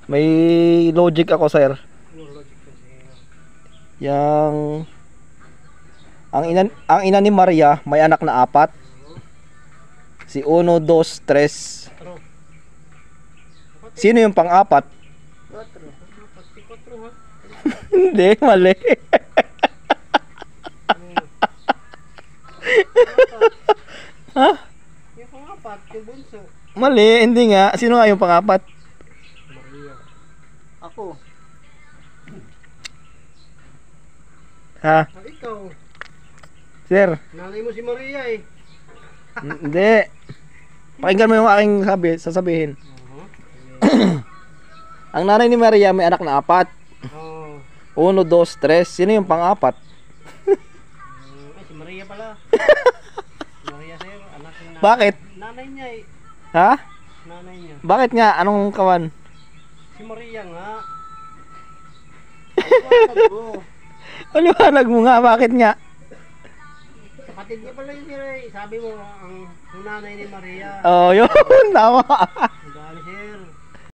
May logic ako, sir. Ano logic kasi? Yang ang ina ni Maria may anak na 4. Si 1, 2, 3. Pero, Sino yung pang-4? 4. 4 ha? Hindi, mali. Ha? Yung pang-4, yung bunso. Mali, hindi nga. Sino nga yung pang-4? Maria. Ako. Ha? Ikaw. Sir, Nanay mo si Maria eh. hindi. Pakinggan mo yung aking sasabihin. Ang nanay ni Maria may anak na 4. Oo. 1, 2, 3. Sino yung pang-4? Ay, si Maria pala. Si Maria sir, anak ni nanay. Bakit? Nanay niya eh. Ha? Nanay niya. Bakit nga? Anong kawan? Si Maria nga. Kapatid ko. Paliwanag mo nga, bakit nga? Kapatid niya pala yun sir eh. Sabi mo, ang nanay ni Maria. Oh, yun. Tama.